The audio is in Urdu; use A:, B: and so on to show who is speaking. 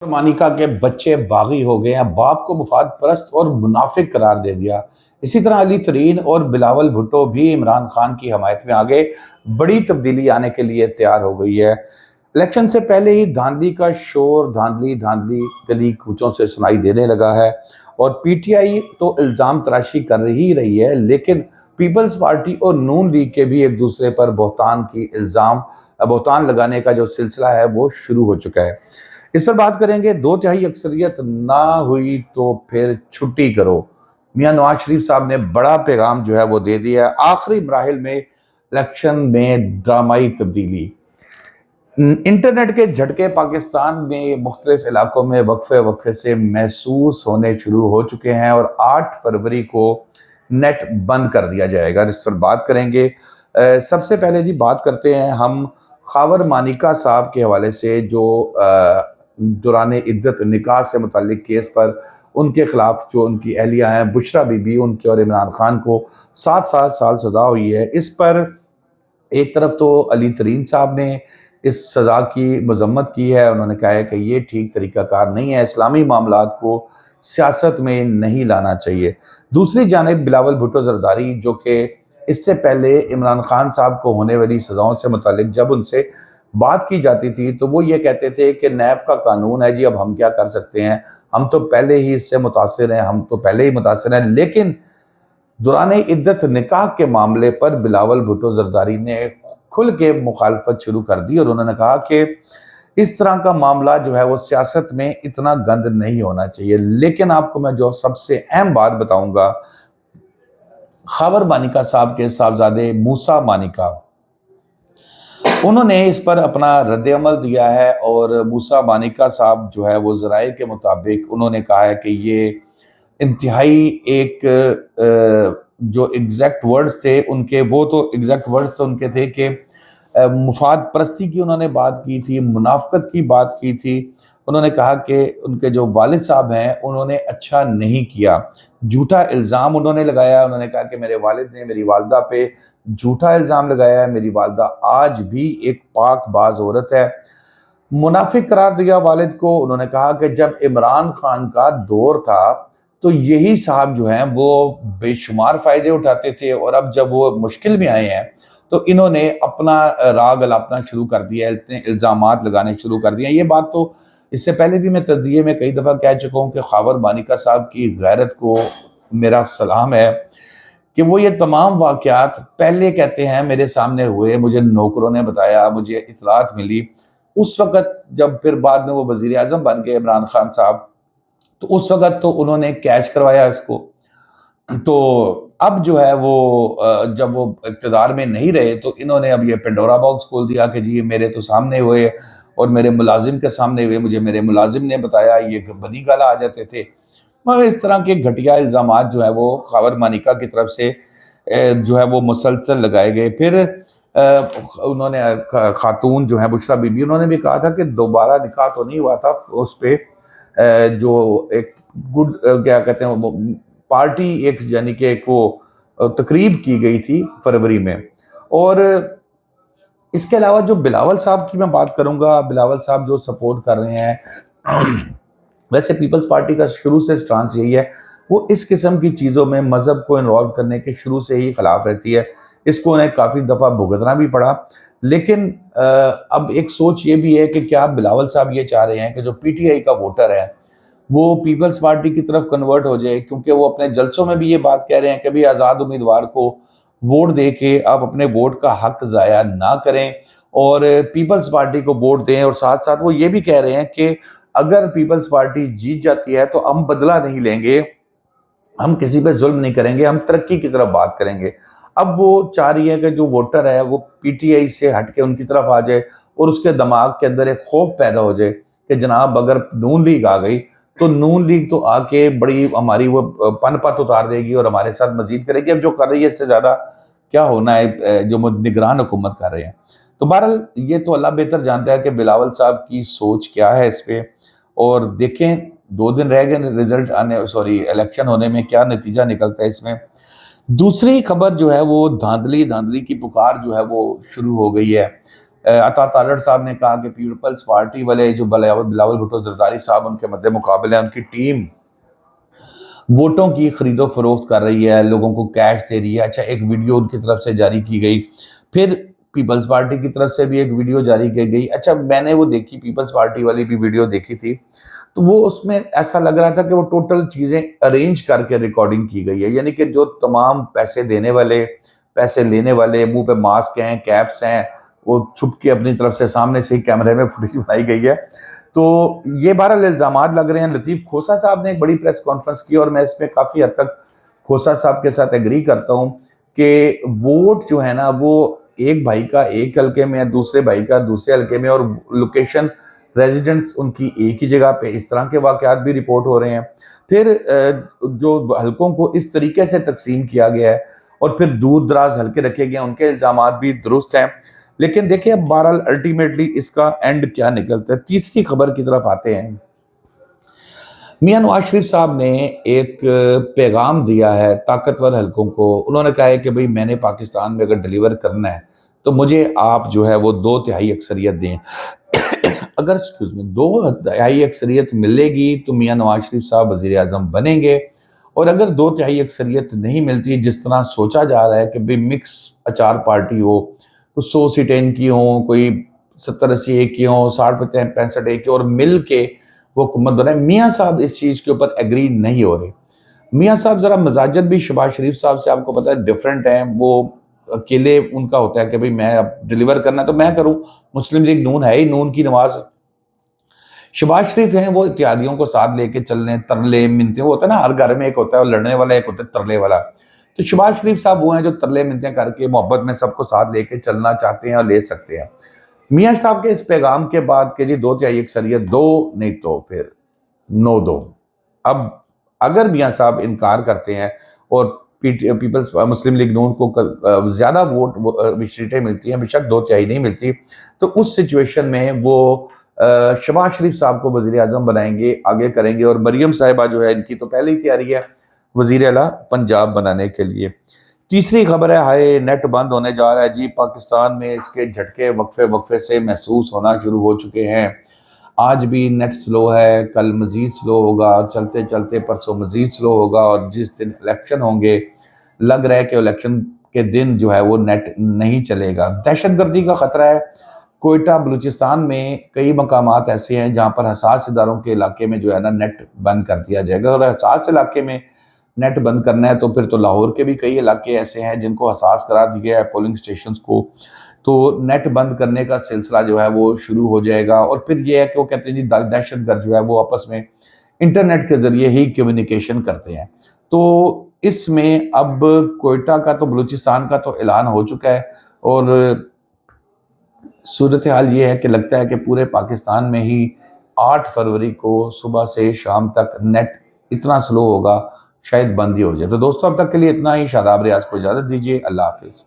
A: مانیکا کے بچے باغی ہو گئے ہیں، باپ کو مفاد پرست اور منافق قرار دے دیا۔ اسی طرح علی ترین اور بلاول بھٹو بھی عمران خان کی حمایت میں آگے بڑی تبدیلی آنے کے لیے تیار ہو گئی ہے۔ الیکشن سے پہلے ہی دھاندلی کا شور دھاندلی گلی کوچوں سے سنائی دینے لگا ہے، اور پی ٹی آئی تو الزام تراشی کر رہی ہے، لیکن پیپلز پارٹی اور نون لیگ کے بھی ایک دوسرے پر بہتان لگانے کا جو سلسلہ ہے وہ شروع ہو چکا ہے۔ اس پر بات کریں گے۔ 2/3 اکثریت نہ ہوئی تو پھر چھٹی کرو، میاں نواز شریف صاحب نے بڑا پیغام جو ہے وہ دے دیا ہے۔ آخری مراحل میں الیکشن میں ڈرامائی تبدیلی، انٹرنیٹ کے جھٹکے پاکستان میں مختلف علاقوں میں وقفے سے محسوس ہونے شروع ہو چکے ہیں، اور 8 فروری کو نیٹ بند کر دیا جائے گا۔ اس پر بات کریں گے۔ سب سے پہلے جی بات کرتے ہیں ہم خاور مانیکا صاحب کے حوالے سے، جو دوران عدت نکاح سے متعلق کیس پر ان کے خلاف جو ان کی اہلیہ ہیں بشرا بی بی، ان کے اور عمران خان کو 7 سال سزا ہوئی ہے۔ اس پر ایک طرف تو علی ترین صاحب نے اس سزا کی مذمت کی ہے، انہوں نے کہا ہے کہ یہ ٹھیک طریقہ کار نہیں ہے، اسلامی معاملات کو سیاست میں نہیں لانا چاہیے۔ دوسری جانب بلاول بھٹو زرداری، جو کہ اس سے پہلے عمران خان صاحب کو ہونے والی سزاؤں سے متعلق جب ان سے بات کی جاتی تھی تو وہ یہ کہتے تھے کہ نیب کا قانون ہے جی، اب ہم کیا کر سکتے ہیں، ہم تو پہلے ہی اس سے متاثر ہیں، لیکن دوران عدت نکاح کے معاملے پر بلاول بھٹو زرداری نے کھل کے مخالفت شروع کر دی، اور انہوں نے کہا کہ اس طرح کا معاملہ جو ہے وہ سیاست میں اتنا گند نہیں ہونا چاہیے۔ لیکن آپ کو میں جو سب سے اہم بات بتاؤں گا، خاور مانیکا صاحب کے صاحبزادے موسیٰ مانیکا، انہوں نے اس پر اپنا رد عمل دیا ہے، اور موسیٰ مانیکا صاحب جو ہے وہ ذرائع کے مطابق انہوں نے کہا ہے کہ یہ انتہائی ایک جو ایگزیکٹ ورڈز تھے ان کے، وہ تو ایگزیکٹ ورڈز تو ان کے تھے کہ مفاد پرستی کی انہوں نے بات کی تھی، منافقت کی بات کی تھی۔ انہوں نے کہا کہ ان کے جو والد صاحب ہیں انہوں نے اچھا نہیں کیا، جھوٹا الزام انہوں نے لگایا۔ انہوں نے کہا کہ میرے والد نے میری والدہ پہ جھوٹا الزام لگایا ہے، میری والدہ آج بھی ایک پاک باز عورت ہے، منافق قرار دیا والد کو۔ انہوں نے کہا کہ جب عمران خان کا دور تھا تو یہی صاحب جو ہیں وہ بے شمار فائدے اٹھاتے تھے، اور اب جب وہ مشکل میں آئے ہیں تو انہوں نے اپنا راگ الاپنا شروع کر دیا، الزامات لگانے شروع کر دیا۔ یہ بات تو اس سے پہلے بھی میں تجزیے میں کئی دفعہ کہہ چکا ہوں کہ خاور مانیکا صاحب کی غیرت کو میرا سلام ہے کہ وہ یہ تمام واقعات پہلے کہتے ہیں میرے سامنے ہوئے، مجھے نوکروں نے بتایا، مجھے اطلاعات ملی۔ اس وقت جب پھر بعد میں وہ وزیر اعظم بن گئے عمران خان صاحب، تو اس وقت تو انہوں نے کیش کروایا اس کو۔ تو اب جو ہے وہ جب وہ اقتدار میں نہیں رہے تو انہوں نے اب یہ پنڈورا باکس کھول دیا کہ جی میرے تو سامنے ہوئے، اور میرے ملازم کے سامنے ہوئے، مجھے میرے ملازم نے بتایا، یہ بنی گالا آ جاتے تھے۔ مگر اس طرح کے گھٹیا الزامات جو ہے وہ خاور مانیکا کی طرف سے جو ہے وہ مسلسل لگائے گئے۔ پھر انہوں نے خاتون جو ہے بشرا بی بی، انہوں نے بھی کہا تھا کہ دوبارہ نکاح تو نہیں ہوا تھا، اس پہ جو ایک کیا کہتے ہیں پارٹی، ایک یعنی کہ ایک وہ تقریب کی گئی تھی فروری میں۔ اور اس کے علاوہ جو بلاول صاحب کی میں بات کروں گا، بلاول صاحب جو سپورٹ کر رہے ہیں، ویسے پیپلز پارٹی کا شروع سے سٹانس یہی ہے، وہ اس قسم کی چیزوں میں مذہب کو انوالو کرنے کے شروع سے ہی خلاف رہتی ہے، اس کو انہیں کافی دفعہ بھگتنا بھی پڑا۔ لیکن اب ایک سوچ یہ بھی ہے کہ کیا بلاول صاحب یہ چاہ رہے ہیں کہ جو پی ٹی آئی کا ووٹر ہے وہ پیپلز پارٹی کی طرف کنورٹ ہو جائے، کیونکہ وہ اپنے جلسوں میں بھی یہ بات کہہ رہے ہیں کہ بھی آزاد امیدوار کو ووٹ دے کے آپ اپنے ووٹ کا حق ضائع نہ کریں اور پیپلز پارٹی کو ووٹ دیں، اور ساتھ ساتھ وہ یہ بھی کہہ رہے ہیں کہ اگر پیپلز پارٹی جیت جاتی ہے تو ہم بدلہ نہیں لیں گے، ہم کسی پہ ظلم نہیں کریں گے، ہم ترقی کی طرف بات کریں گے۔ اب وہ چاہ رہی ہے کہ جو ووٹر ہے وہ پی ٹی آئی سے ہٹ کے ان کی طرف آ جائے، اور اس کے دماغ کے اندر ایک خوف پیدا ہو جائے کہ جناب اگر نون لیگ آ گئی تو نون لیگ تو آ کے بڑی ہماری وہ پن پت اتار دے گی اور ہمارے ساتھ مزید کرے گی، اب جو کر رہی ہے اس سے زیادہ کیا ہونا ہے جو نگران حکومت کر رہے ہیں۔ تو بہرحال یہ تو اللہ بہتر جانتا ہے کہ بلاول صاحب کی سوچ کیا ہے اس پہ، اور دیکھیں 2 دن رہ گئے رزلٹ الیکشن ہونے میں، کیا نتیجہ نکلتا ہے اس میں۔ دوسری خبر جو ہے وہ دھاندلی کی پکار جو ہے وہ شروع ہو گئی ہے۔ عطا تالر صاحب نے کہا کہ پیپلز پارٹی والے جو بلاول بھٹو زرداری صاحب ان کے مد مقابل ہیں، ان کی ٹیم ووٹوں کی خرید و فروخت کر رہی ہے، لوگوں کو کیش دے رہی ہے۔ اچھا، ایک ویڈیو ان کی طرف سے جاری کی گئی، پھر پیپلز پارٹی کی طرف سے بھی ایک ویڈیو جاری کی گئی۔ اچھا، میں نے وہ دیکھی، پیپلز پارٹی والی بھی ویڈیو دیکھی تھی، تو وہ اس میں ایسا لگ رہا تھا کہ وہ ٹوٹل چیزیں ارینج کر کے ریکارڈنگ کی گئی ہے، یعنی کہ جو تمام پیسے دینے والے، پیسے لینے والے، منہ پہ ماسک ہیں، کیپس ہیں، وہ چھپ کے اپنی طرف سے سامنے سے ہی کیمرے میں فوٹیج بنائی گئی ہے۔ تو یہ بہرحال الزامات لگ رہے ہیں۔ لطیف کھوسہ صاحب نے ایک بڑی پریس کانفرنس کی، اور میں اس میں کافی حد تک کھوسہ صاحب کے ساتھ ایگری کرتا ہوں کہ ووٹ جو ہے نا وہ ایک بھائی کا ایک حلقے میں ہے، دوسرے بھائی کا دوسرے حلقے میں، اور لوکیشن ریزیڈنٹس ان کی ایک ہی جگہ پہ، اس طرح کے واقعات بھی رپورٹ ہو رہے ہیں۔ پھر جو حلقوں کو اس طریقے سے تقسیم کیا گیا ہے اور پھر دور دراز حلقے رکھے گئے ہیں، ان کے الزامات بھی درست ہیں، لیکن دیکھیں اب بہرحال الٹیمیٹلی اس کا اینڈ کیا نکلتا ہے۔ تیسری خبر کی طرف آتے ہیں۔ میاں نواز شریف صاحب نے ایک پیغام دیا ہے طاقتور حلقوں کو۔ انہوں نے کہا ہے کہ بھئی میں نے پاکستان میں اگر ڈیلیور کرنا ہے تو مجھے آپ جو ہے وہ 2/3 اکثریت دیں۔ اگر 2/3 اکثریت ملے گی تو میاں نواز شریف صاحب وزیر اعظم بنیں گے، اور اگر 2/3 اکثریت نہیں ملتی، جس طرح سوچا جا رہا ہے کہ بھئی مکس اچار پارٹی ہو، 100 سیٹیں ان کی ہوں، کوئی 70-80 ایک کی ہوں، 60-65 ایک کی، اور مل کے وہ حکومت بنائے، میاں صاحب اس چیز کے اوپر ایگری نہیں ہو رہے۔ میاں صاحب ذرا مزاجت بھی شہباز شریف صاحب سے آپ کو پتہ ہے ڈیفرنٹ ہیں۔ وہ اکیلے ان کا ہوتا ہے کہ بھئی میں اب ڈیلیور کرنا ہے تو میں کروں، مسلم لیگ نون ہے ہی نون کی نواز۔ شہباز شریف ہیں وہ اتحادیوں کو ساتھ لے کے چلنے، ترلے منتیں، وہ ہوتا ہے نا ہر گھر میں ایک ہوتا ہے وہ لڑنے والا، ایک ہوتا ہے ترلے والا۔ تو شہباز شریف صاحب وہ ہیں جو ترلے منتیں کر کے محبت میں سب کو ساتھ لے کے چلنا چاہتے ہیں اور لے سکتے ہیں۔ میاں صاحب کے اس پیغام کے بعد کہ جی 2/3 اکثریت دو، نہیں تو پھر نو دو۔ اب اگر میاں صاحب انکار کرتے ہیں اور پیپلز مسلم لیگ نون کو زیادہ ووٹ سیٹیں ملتی ہیں، بے شک 2/3 نہیں ملتی، تو اس سچویشن میں وہ شہباز شریف صاحب کو وزیر اعظم بنائیں گے، آگے کریں گے، اور مریم صاحبہ جو ہے ان کی تو پہلے ہی تیاری ہے وزیر اعلیٰ پنجاب بنانے کے لیے۔ تیسری خبر ہے، ہائے نیٹ بند ہونے جا رہا ہے جی پاکستان میں، اس کے جھٹکے وقفے سے محسوس ہونا شروع ہو چکے ہیں۔ آج بھی نیٹ سلو ہے، کل مزید سلو ہوگا، چلتے چلتے پرسوں مزید سلو ہوگا، اور جس دن الیکشن ہوں گے لگ رہا ہے کہ الیکشن کے دن جو ہے وہ نیٹ نہیں چلے گا۔ دہشت گردی کا خطرہ ہے۔ کوئٹہ بلوچستان میں کئی مقامات ایسے ہیں جہاں پر حساس اداروں کے علاقے میں جو ہے نا نیٹ بند کر دیا جائے گا، اور حساس علاقے میں نیٹ بند کرنا ہے تو پھر تو لاہور کے بھی کئی علاقے ایسے ہیں جن کو حساس قرار دیا ہے، پولنگ سٹیشنز کو، تو نیٹ بند کرنے کا سلسلہ جو ہے وہ شروع ہو جائے گا۔ اور پھر یہ ہے کہ وہ کہتے ہیں جی دہشت گرد جو ہے وہ آپس میں انٹرنیٹ کے ذریعے ہی کمیونیکیشن کرتے ہیں۔ تو اس میں اب کوئٹہ کا تو بلوچستان کا تو اعلان ہو چکا ہے، اور صورتحال یہ ہے کہ لگتا ہے کہ پورے پاکستان میں ہی 8 فروری کو صبح سے شام تک نیٹ اتنا سلو ہوگا شاید بند ہی ہو جائے۔ تو دوستو اب تک کے لیے اتنا ہی۔ شاداب ریاض کو اجازت دیجیے، اللہ حافظ۔